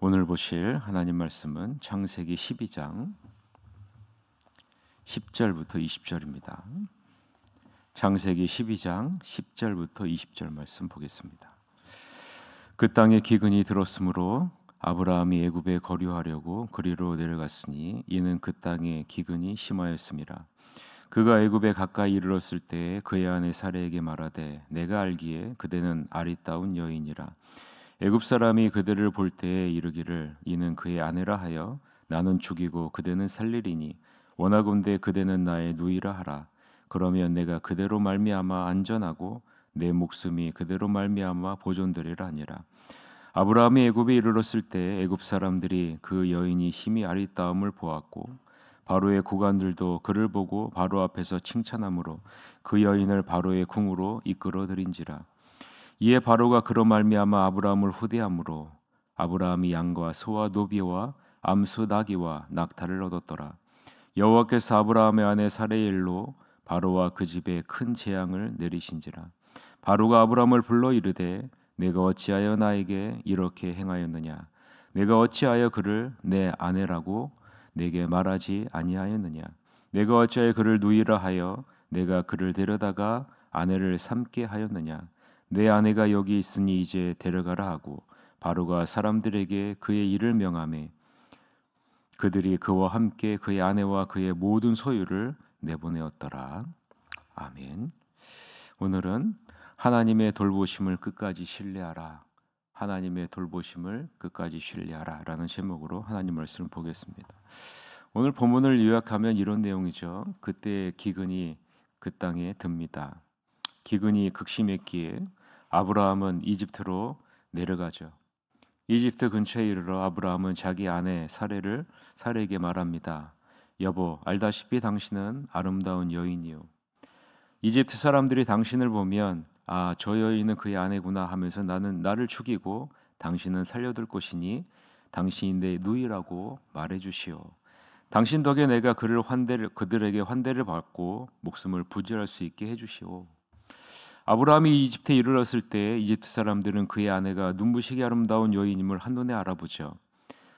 오늘 보실 하나님 말씀은 창세기 12장 10절부터 20절입니다. 창세기 12장 10절부터 20절 말씀 보겠습니다. 그 땅에 기근이 들었으므로 아브라함이 애굽에 거류하려고 그리로 내려갔으니 이는 그 땅에 기근이 심하였음이라. 그가 애굽에 가까이 이르렀을 때에 그의 아내 사레에게 말하되 내가 알기에 그대는 아리따운 여인이라. 애굽 사람이 그대를 볼 때에 이르기를 이는 그의 아내라 하여 나는 죽이고 그대는 살리리니 원하건대 그대는 나의 누이라 하라. 그러면 내가 그대로 말미암아 안전하고 내 목숨이 그대로 말미암아 보존되리라 하니라. 아브라함이 애굽에 이르렀을 때 애굽 사람들이 그 여인이 심히 아리따움을 보았고 바로의 고관들도 그를 보고 바로 앞에서 칭찬함으로 그 여인을 바로의 궁으로 이끌어들인지라. 이에 바로가 그로 말미암아 아브라함을 후대함으로 아브라함이 양과 소와 노비와 암수 나귀와 낙타를 얻었더라. 여호와께서 아브라함의 아내 사레의 일로 바로와 그 집에 큰 재앙을 내리신지라. 바로가 아브라함을 불러 이르되 내가 어찌하여 나에게 이렇게 행하였느냐? 내가 어찌하여 그를 내 아내라고 내게 말하지 아니하였느냐? 내가 어찌하여 그를 누이라 하여 내가 그를 데려다가 아내를 삼게 하였느냐? 내 아내가 여기 있으니 이제 데려가라 하고 바로가 사람들에게 그의 일을 명하매 그들이 그와 함께 그의 아내와 그의 모든 소유를 내보내었더라. 아멘. 오늘은 하나님의 돌보심을 끝까지 신뢰하라. 하나님의 돌보심을 끝까지 신뢰하라 라는 제목으로 하나님 말씀을 보겠습니다. 오늘 본문을 요약하면 이런 내용이죠. 그때 기근이 그 땅에 듭니다. 기근이 극심했기에 아브라함은 이집트로 내려가죠. 이집트 근처에 이르러 아브라함은 자기 아내 사레에게 말합니다. 여보, 알다시피 당신은 아름다운 여인이요. 이집트 사람들이 당신을 보면 저 여인은 그의 아내구나 하면서 나를 죽이고 당신은 살려둘 것이니 당신이 내 누이라고 말해주시오. 당신 덕에 내가 그들에게 환대를 받고 목숨을 부지할 수 있게 해주시오. 아브라함이 이집트에 이르렀을 때 이집트 사람들은 그의 아내가 눈부시게 아름다운 여인임을 한눈에 알아보죠.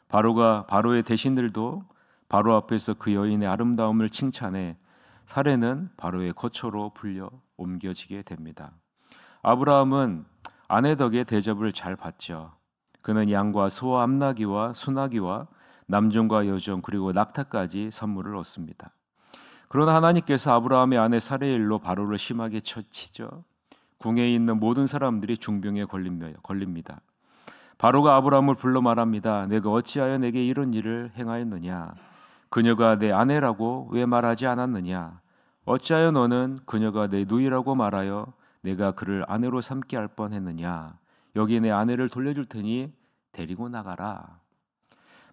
바로의 대신들도 바로 앞에서 그 여인의 아름다움을 칭찬해 사레는 바로의 거처로 불려 옮겨지게 됩니다. 아브라함은 아내 덕에 대접을 잘 받죠. 그는 양과 소와 암나귀와 수나귀와 남종과 여종 그리고 낙타까지 선물을 얻습니다. 그러나 하나님께서 아브라함의 아내 사레의 일로 바로를 심하게 치죠. 궁에 있는 모든 사람들이 중병에 걸립니다. 바로가 아브라함을 불러 말합니다. 내가 어찌하여 내게 이런 일을 행하였느냐? 그녀가 내 아내라고 왜 말하지 않았느냐? 어찌하여 너는 그녀가 내 누이라고 말하여 내가 그를 아내로 삼게 할 뻔했느냐? 여기 내 아내를 돌려줄 테니 데리고 나가라.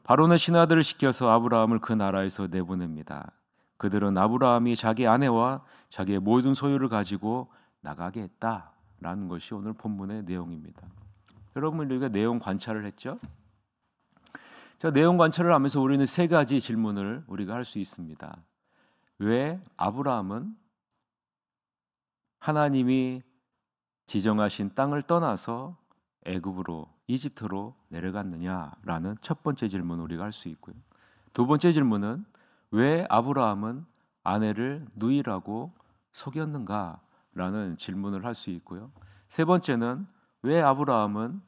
바로는 신하들을 시켜서 아브라함을 그 나라에서 내보냅니다. 그들은 아브라함이 자기 아내와 자기의 모든 소유를 가지고 나가게 했다라는 것이 오늘 본문의 내용입니다. 여러분, 우리가 내용 관찰을 했죠? 자, 내용 관찰을 하면서 우리는 세 가지 질문을 우리가 할 수 있습니다. 왜 아브라함은 하나님이 지정하신 땅을 떠나서 애굽으로 이집트로 내려갔느냐라는 첫 번째 질문을 우리가 할 수 있고요. 두 번째 질문은 왜 아브라함은 아내를 누이라고 속였는가라는 질문을 할 수 있고요. 세 번째는 왜 아브라함은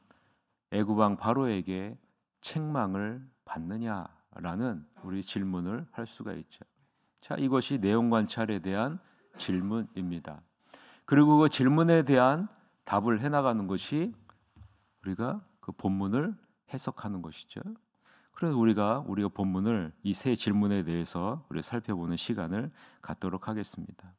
애굽 왕 바로에게 책망을 받느냐라는 우리 질문을 할 수가 있죠. 자, 이것이 내용 관찰에 대한 질문입니다. 그리고 그 질문에 대한 답을 해나가는 것이 우리가 그 본문을 해석하는 것이죠. 그래서 우리가 본문을 이 세 질문에 대해서 우리 살펴보는 시간을 갖도록 하겠습니다.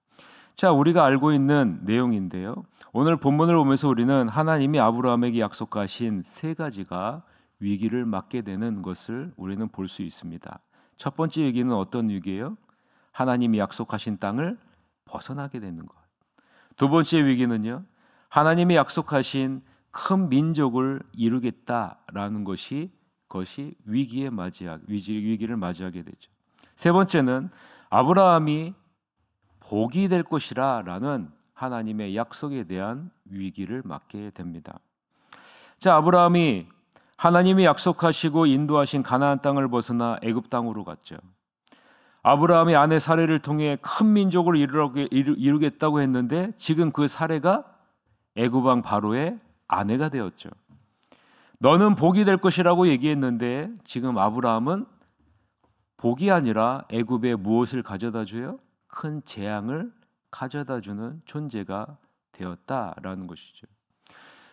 자, 우리가 알고 있는 내용인데요. 오늘 본문을 보면서 우리는 하나님이 아브라함에게 약속하신 세 가지가 위기를 맞게 되는 것을 우리는 볼 수 있습니다. 첫 번째 위기는 어떤 위기예요? 하나님이 약속하신 땅을 벗어나게 되는 것. 두 번째 위기는요, 하나님이 약속하신 큰 민족을 이루겠다라는 것이 위기를 맞이하게 되죠. 세 번째는 아브라함이 복이 될 것이라는 하나님의 약속에 대한 위기를 맞게 됩니다. 자, 아브라함이 하나님이 약속하시고 인도하신 가나안 땅을 벗어나 애굽 땅으로 갔죠. 아브라함이 아내 사레를 통해 큰 민족을 이루겠다고 했는데 지금 그 사레가 애굽 왕 바로의 아내가 되었죠. 너는 복이 될 것이라고 얘기했는데 지금 아브라함은 복이 아니라 애굽에 무엇을 가져다 줘요? 큰 재앙을 가져다 주는 존재가 되었다라는 것이죠.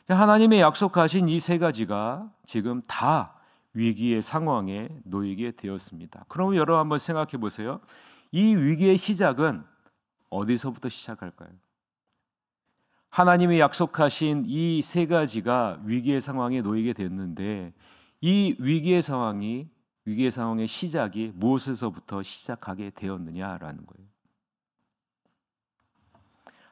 하나님의 약속하신 이 세 가지가 지금 다 위기의 상황에 놓이게 되었습니다. 그럼 여러분 한번 생각해 보세요. 이 위기의 시작은 어디서부터 시작할까요? 하나님이 약속하신 이 세 가지가 위기의 상황에 놓이게 됐는데 이 위기의 상황의 시작이 무엇에서부터 시작하게 되었느냐라는 거예요.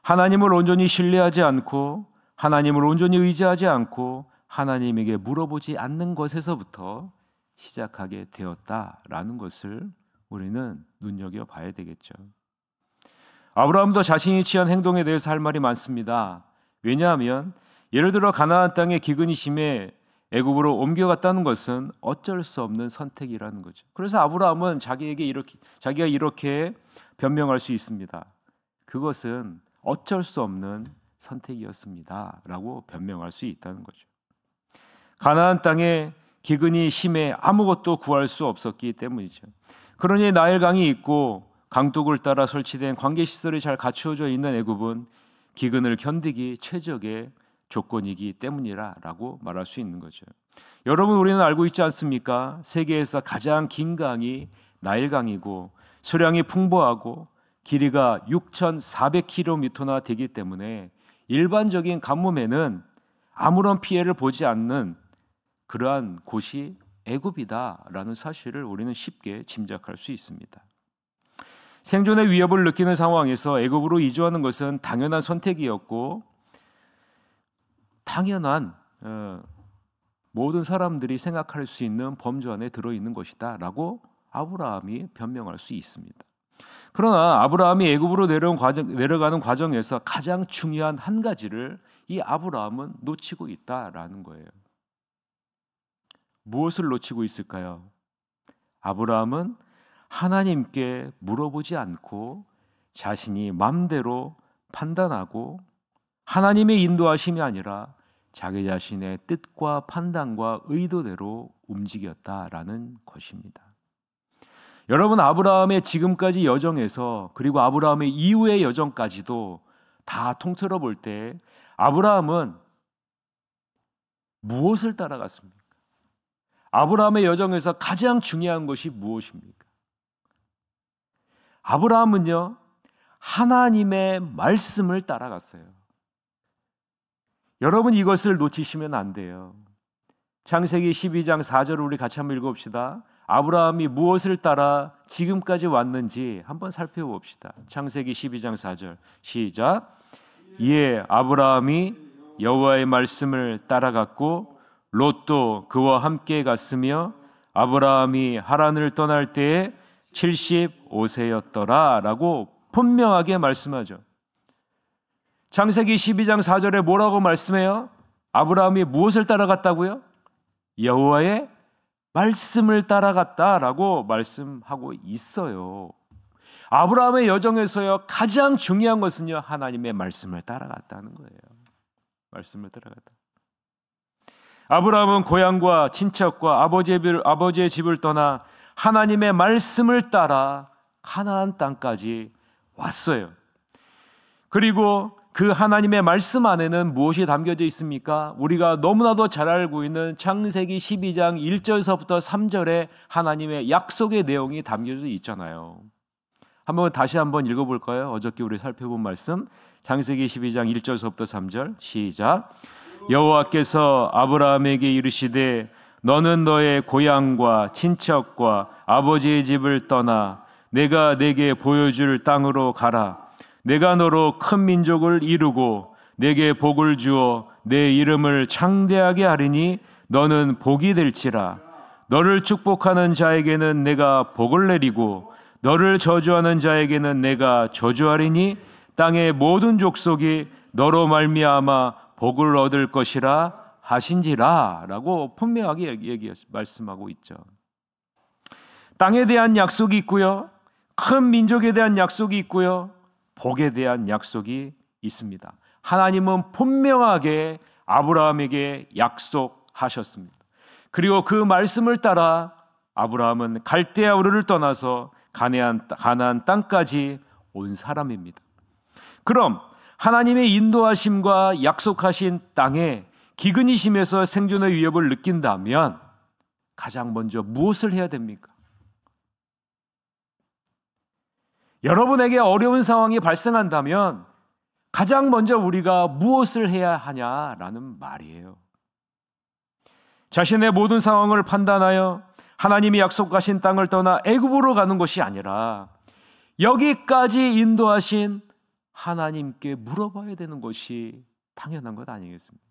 하나님을 온전히 신뢰하지 않고 하나님을 온전히 의지하지 않고 하나님에게 물어보지 않는 것에서부터 시작하게 되었다라는 것을 우리는 눈여겨봐야 되겠죠. 아브라함도 자신이 취한 행동에 대해서 할 말이 많습니다. 왜냐하면 예를 들어 가나안 땅에 기근이 심해 애굽으로 옮겨갔다는 것은 어쩔 수 없는 선택이라는 거죠. 그래서 아브라함은 자기가 이렇게 변명할 수 있습니다. 그것은 어쩔 수 없는 선택이었습니다라고 변명할 수 있다는 거죠. 가나안 땅에 기근이 심해 아무것도 구할 수 없었기 때문이죠. 그러니 나일강이 있고 강둑을 따라 설치된 관계시설이 잘 갖추어져 있는 애굽은 기근을 견디기 최적의 조건이기 때문이라고 말할 수 있는 거죠. 여러분, 우리는 알고 있지 않습니까? 세계에서 가장 긴 강이 나일강이고 수량이 풍부하고 길이가 6,400km나 되기 때문에 일반적인 가뭄에는 아무런 피해를 보지 않는 그러한 곳이 애굽이다라는 사실을 우리는 쉽게 짐작할 수 있습니다. 생존의 위협을 느끼는 상황에서 애굽으로 이주하는 것은 당연한 선택이었고 당연한 모든 사람들이 생각할 수 있는 범주 안에 들어있는 것이다 라고 아브라함이 변명할 수 있습니다. 그러나 아브라함이 애굽으로 내려가는 과정에서 가장 중요한 한 가지를 이 아브라함은 놓치고 있다라는 거예요. 무엇을 놓치고 있을까요? 아브라함은 하나님께 물어보지 않고 자신이 마음대로 판단하고 하나님의 인도하심이 아니라 자기 자신의 뜻과 판단과 의도대로 움직였다라는 것입니다. 여러분, 아브라함의 지금까지 여정에서 그리고 아브라함의 이후의 여정까지도 다 통틀어 볼 때 아브라함은 무엇을 따라갔습니까? 아브라함의 여정에서 가장 중요한 것이 무엇입니까? 아브라함은요, 하나님의 말씀을 따라갔어요. 여러분, 이것을 놓치시면 안 돼요. 창세기 12장 4절을 우리 같이 한번 읽어봅시다. 아브라함이 무엇을 따라 지금까지 왔는지 한번 살펴봅시다. 창세기 12장 4절 시작. 이에 아브라함이 여호와의 말씀을 따라갔고 롯도 그와 함께 갔으며 아브라함이 하란을 떠날 때에 75세였더라 라고 분명하게 말씀하죠. 창세기 12장 4절에 뭐라고 말씀해요? 아브라함이 무엇을 따라갔다고요? 여호와의 말씀을 따라갔다라고 말씀하고 있어요. 아브라함의 여정에서요 가장 중요한 것은요 하나님의 말씀을 따라갔다는 거예요. 말씀을 따라갔다. 아브라함은 고향과 친척과 아버지의 집을 떠나 하나님의 말씀을 따라 가나안 땅까지 왔어요. 그리고 그 하나님의 말씀 안에는 무엇이 담겨져 있습니까? 우리가 너무나도 잘 알고 있는 창세기 12장 1절서부터 3절에 하나님의 약속의 내용이 담겨져 있잖아요. 다시 한번 읽어볼까요? 어저께 우리 살펴본 말씀 창세기 12장 1절서부터 3절 시작. 여호와께서 아브라함에게 이르시되 너는 너의 고향과 친척과 아버지의 집을 떠나 내가 내게 보여줄 땅으로 가라. 내가 너로 큰 민족을 이루고 내게 복을 주어 내 이름을 창대하게 하리니 너는 복이 될지라. 너를 축복하는 자에게는 내가 복을 내리고 너를 저주하는 자에게는 내가 저주하리니 땅의 모든 족속이 너로 말미암아 복을 얻을 것이라 하신지라 라고 분명하게 말씀하고 있죠. 땅에 대한 약속이 있고요, 큰 민족에 대한 약속이 있고요, 복에 대한 약속이 있습니다. 하나님은 분명하게 아브라함에게 약속하셨습니다. 그리고 그 말씀을 따라 아브라함은 갈대아 우르를 떠나서 가나안 땅까지 온 사람입니다. 그럼 하나님의 인도하심과 약속하신 땅에 기근이심에서 생존의 위협을 느낀다면 가장 먼저 무엇을 해야 됩니까? 여러분에게 어려운 상황이 발생한다면 가장 먼저 우리가 무엇을 해야 하냐라는 말이에요. 자신의 모든 상황을 판단하여 하나님이 약속하신 땅을 떠나 애굽으로 가는 것이 아니라 여기까지 인도하신 하나님께 물어봐야 되는 것이 당연한 것 아니겠습니까?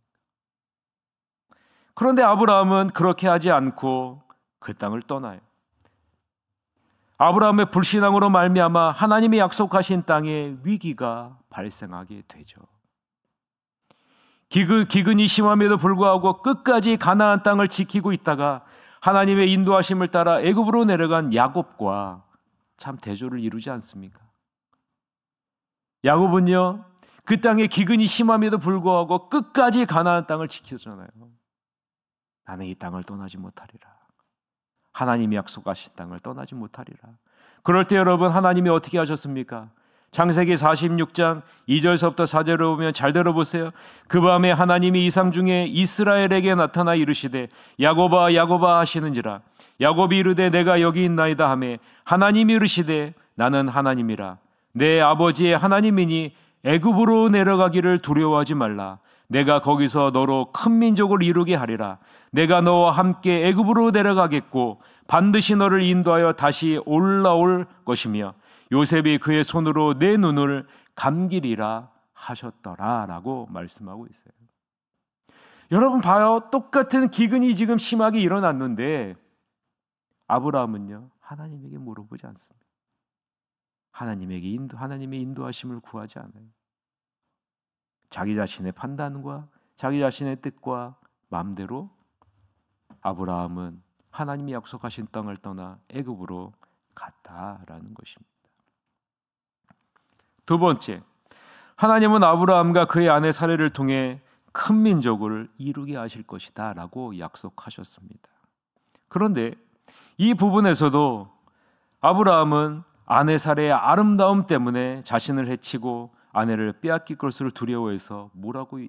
그런데 아브라함은 그렇게 하지 않고 그 땅을 떠나요. 아브라함의 불신앙으로 말미암아 하나님이 약속하신 땅에 위기가 발생하게 되죠. 기근이 심함에도 불구하고 끝까지 가나안 땅을 지키고 있다가 하나님의 인도하심을 따라 애굽으로 내려간 야곱과 참 대조를 이루지 않습니까? 야곱은요, 그 땅에 기근이 심함에도 불구하고 끝까지 가나안 땅을 지켰잖아요. 나는 이 땅을 떠나지 못하리라. 하나님이 약속하신 땅을 떠나지 못하리라. 그럴 때 여러분, 하나님이 어떻게 하셨습니까? 창세기 46장 2절서부터 4절을 보면 잘 들어보세요. 그 밤에 하나님이 이상 중에 이스라엘에게 나타나 이르시되 야곱아 야곱아 하시는지라. 야곱이 이르되 내가 여기 있나이다 하매 하나님이 이르시되 나는 하나님이라. 내 아버지의 하나님이니 애굽으로 내려가기를 두려워하지 말라. 내가 거기서 너로 큰 민족을 이루게 하리라. 내가 너와 함께 애굽으로 내려가겠고 반드시 너를 인도하여 다시 올라올 것이며 요셉이 그의 손으로 내 눈을 감기리라 하셨더라 라고 말씀하고 있어요. 여러분 봐요. 똑같은 기근이 지금 심하게 일어났는데 아브라함은요, 하나님에게 물어보지 않습니다. 하나님의 인도하심을 구하지 않아요. 자기 자신의 판단과 자기 자신의 뜻과 마음대로 아브라함은 하나님이 약속하신 땅을 떠나 애굽으로 갔다라는 것입니다. 두 번째, 하나님은 아브라함과 그의 아내 사레를 통해 큰 민족을 이루게 하실 것이다 라고 약속하셨습니다. 그런데 이 부분에서도 아브라함은 아내 사레의 아름다움 때문에 자신을 해치고 아내를 빼앗길 것을 두려워해서 뭐라고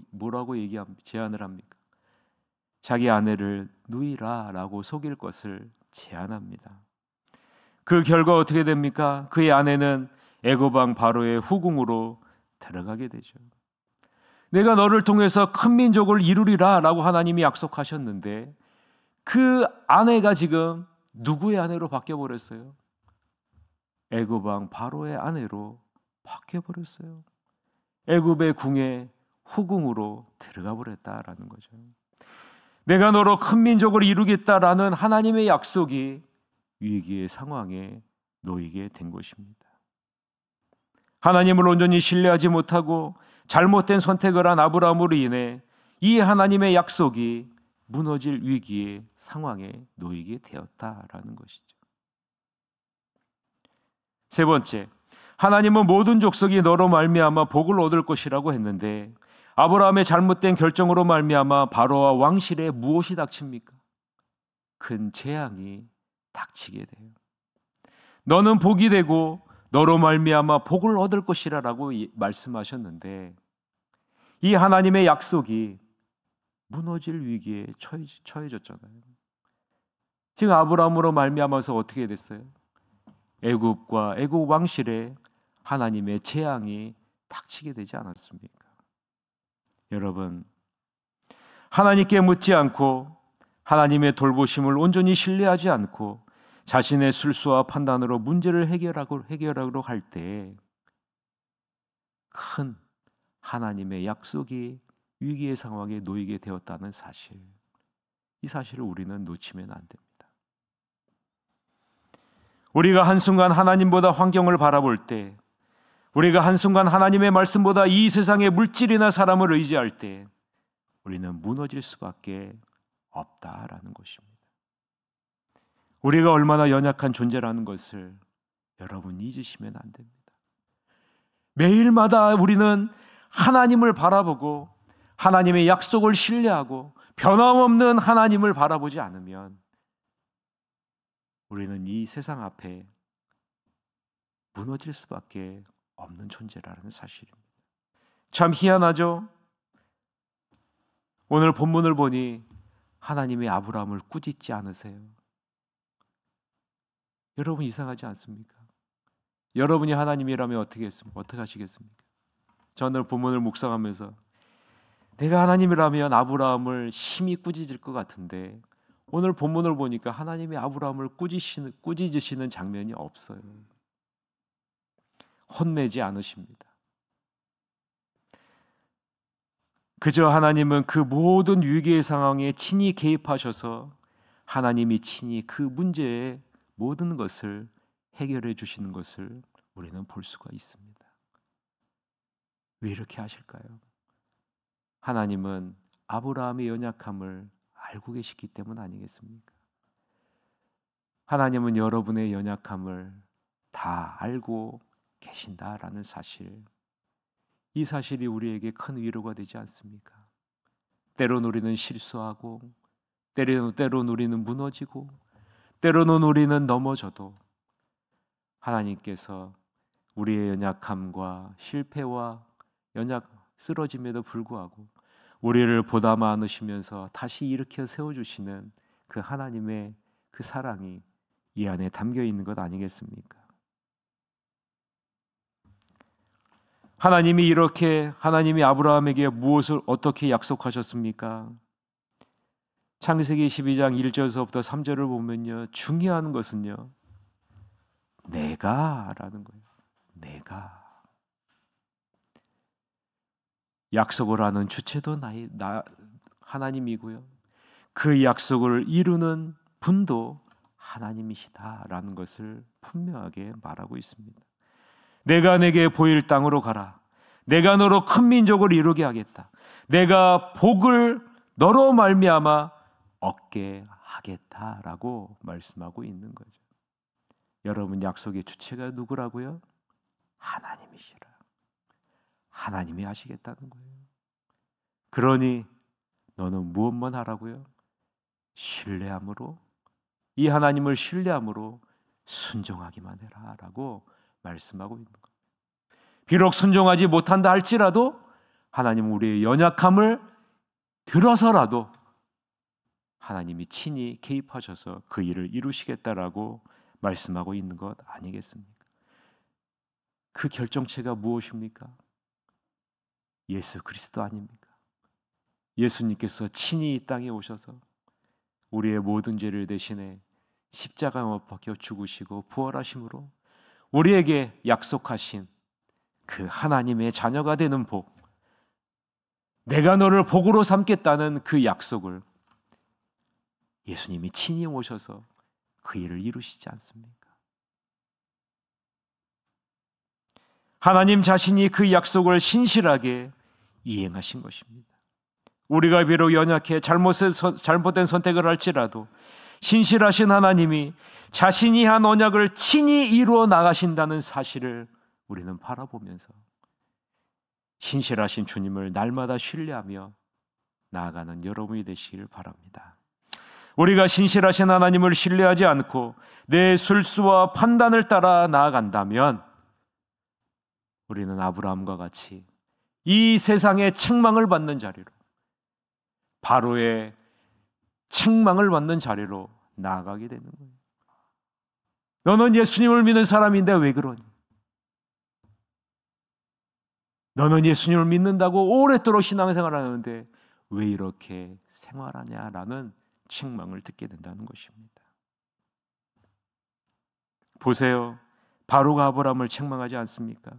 제안을 합니까? 자기 아내를 누이라 라고 속일 것을 제안합니다. 그 결과 어떻게 됩니까? 그의 아내는 애굽 왕 바로의 후궁으로 들어가게 되죠. 내가 너를 통해서 큰 민족을 이루리라 라고 하나님이 약속하셨는데 그 아내가 지금 누구의 아내로 바뀌어버렸어요? 애굽 왕 바로의 아내로 바뀌어버렸어요. 애굽의 궁에 후궁으로 들어가 버렸다라는 거죠. 내가 너로 큰 민족을 이루겠다라는 하나님의 약속이 위기의 상황에 놓이게 된 것입니다. 하나님을 온전히 신뢰하지 못하고 잘못된 선택을 한 아브라함으로 인해 이 하나님의 약속이 무너질 위기의 상황에 놓이게 되었다라는 것이죠. 세 번째, 하나님은 모든 족속이 너로 말미암아 복을 얻을 것이라고 했는데 아브라함의 잘못된 결정으로 말미암아 바로와 왕실에 무엇이 닥칩니까? 큰 재앙이 닥치게 돼요. 너는 복이 되고 너로 말미암아 복을 얻을 것이라고 말씀하셨는데 이 하나님의 약속이 무너질 위기에 처해졌잖아요. 지금 아브라함으로 말미암아서 어떻게 됐어요? 애굽과 애굽 왕실에 하나님의 재앙이 닥치게 되지 않았습니까? 여러분, 하나님께 묻지 않고 하나님의 돌보심을 온전히 신뢰하지 않고 자신의 술수와 판단으로 문제를 해결하러 할 때 큰 하나님의 약속이 위기의 상황에 놓이게 되었다는 사실, 이 사실을 우리는 놓치면 안 됩니다. 우리가 한순간 하나님보다 환경을 바라볼 때, 우리가 한순간 하나님의 말씀보다 이 세상의 물질이나 사람을 의지할 때 우리는 무너질 수밖에 없다라는 것입니다. 우리가 얼마나 연약한 존재라는 것을 여러분 잊으시면 안 됩니다. 매일마다 우리는 하나님을 바라보고 하나님의 약속을 신뢰하고 변함없는 하나님을 바라보지 않으면 우리는 이 세상 앞에 무너질 수밖에 없는 존재라는 사실입니다. 참 희한하죠? 오늘 본문을 보니 하나님이 아브라함을 꾸짖지 않으세요. 여러분 이상하지 않습니까? 여러분이 하나님이라면 어떻게 하시겠습니까? 저는 본문을 묵상하면서 내가 하나님이라면 아브라함을 심히 꾸짖을 것 같은데 오늘 본문을 보니까 하나님이 아브라함을 꾸짖으시는 장면이 없어요. 혼내지 않으십니다. 그저 하나님은 그 모든 위기의 상황에 친히 개입하셔서 하나님이 친히 그 문제의 모든 것을 해결해 주시는 것을 우리는 볼 수가 있습니다. 왜 이렇게 하실까요? 하나님은 아브라함의 연약함을 알고 계시기 때문 아니겠습니까? 하나님은 여러분의 연약함을 다 알고 계신다라는 사실, 이 사실이 우리에게 큰 위로가 되지 않습니까? 때론 우리는 실수하고 때론 우리는 무너지고 때로는 우리는 넘어져도 하나님께서 우리의 연약함과 실패와 쓰러짐에도 불구하고 우리를 보담아 안으시면서 다시 일으켜 세워주시는 그 하나님의 그 사랑이 이 안에 담겨 있는 것 아니겠습니까? 하나님이 아브라함에게 무엇을 어떻게 약속하셨습니까? 창세기 12장 1절서부터 3절을 보면요, 중요한 것은요, 내가라는 거예요. 내가. 약속을 하는 주체도 하나님이고요, 그 약속을 이루는 분도 하나님이시다라는 것을 분명하게 말하고 있습니다. 내가 내게 보일 땅으로 가라. 내가 너로 큰 민족을 이루게 하겠다. 내가 복을 너로 말미암아 얻게 하겠다라고 말씀하고 있는 거죠. 여러분, 약속의 주체가 누구라고요? 하나님이시라. 하나님이 하시겠다는 거예요. 그러니 너는 무엇만 하라고요? 신뢰함으로, 이 하나님을 신뢰함으로 순종하기만 해라 라고 말씀하고 있는 거예요. 비록 순종하지 못한다 할지라도 하나님은 우리의 연약함을 들어서라도 하나님이 친히 개입하셔서 그 일을 이루시겠다라고 말씀하고 있는 것 아니겠습니까? 그 결정체가 무엇입니까? 예수 그리스도 아닙니까? 예수님께서 친히 이 땅에 오셔서 우리의 모든 죄를 대신해 십자가에 못 박혀 죽으시고 부활하심으로 우리에게 약속하신 그 하나님의 자녀가 되는 복, 내가 너를 복으로 삼겠다는 그 약속을 예수님이 친히 오셔서 그 일을 이루시지 않습니까? 하나님 자신이 그 약속을 신실하게 이행하신 것입니다. 우리가 비록 연약해 잘못된 선택을 할지라도 신실하신 하나님이 자신이 한 언약을 친히 이루어 나가신다는 사실을 우리는 바라보면서 신실하신 주님을 날마다 신뢰하며 나아가는 여러분이 되시길 바랍니다. 우리가 신실하신 하나님을 신뢰하지 않고 내 술수와 판단을 따라 나아간다면 우리는 아브라함과 같이 이 세상의 책망을 받는 자리로, 바로의 책망을 받는 자리로 나아가게 되는 거예요. 너는 예수님을 믿는 사람인데 왜 그러니? 너는 예수님을 믿는다고 오랫도록 신앙생활을 하는데 왜 이렇게 생활하냐라는 책망을 듣게 된다는 것입니다. 보세요. 바로가 아브라함을 책망하지 않습니까?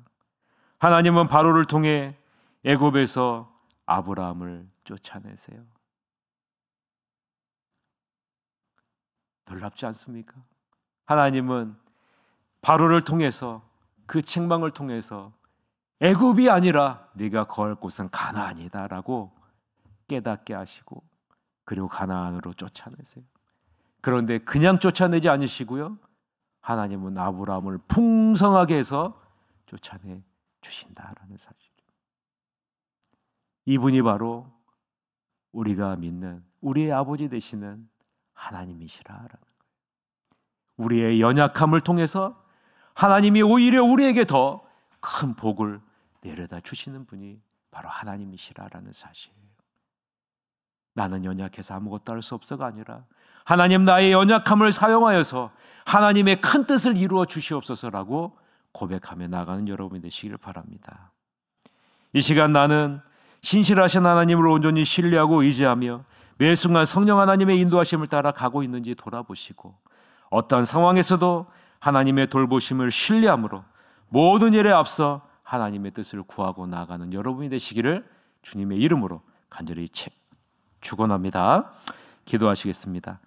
하나님은 바로를 통해 애굽에서 아브라함을 쫓아내세요. 놀랍지 않습니까? 하나님은 바로를 통해서, 그 책망을 통해서 애굽이 아니라 네가 거할 곳은 가나안이다라고 깨닫게 하시고 그리고 가나안으로 쫓아내세요. 그런데 그냥 쫓아내지 않으시고요, 하나님은 아브라함을 풍성하게 해서 쫓아내 주신다라는 사실. 이분이 바로 우리가 믿는 우리의 아버지 되시는 하나님이시라라는 거예요. 우리의 연약함을 통해서 하나님이 오히려 우리에게 더 큰 복을 내려다 주시는 분이 바로 하나님이시라라는 사실이에요. 나는 연약해서 아무것도 할 수 없어가 아니라 하나님 나의 연약함을 사용하여서 하나님의 큰 뜻을 이루어 주시옵소서라고 고백하며 나가는 여러분이 되시기를 바랍니다. 이 시간 나는 신실하신 하나님을 온전히 신뢰하고 의지하며 매 순간 성령 하나님의 인도하심을 따라 가고 있는지 돌아보시고 어떠한 상황에서도 하나님의 돌보심을 신뢰함으로 모든 일에 앞서 하나님의 뜻을 구하고 나아가는 여러분이 되시기를 주님의 이름으로 간절히 축원합니다. 기도하시겠습니다.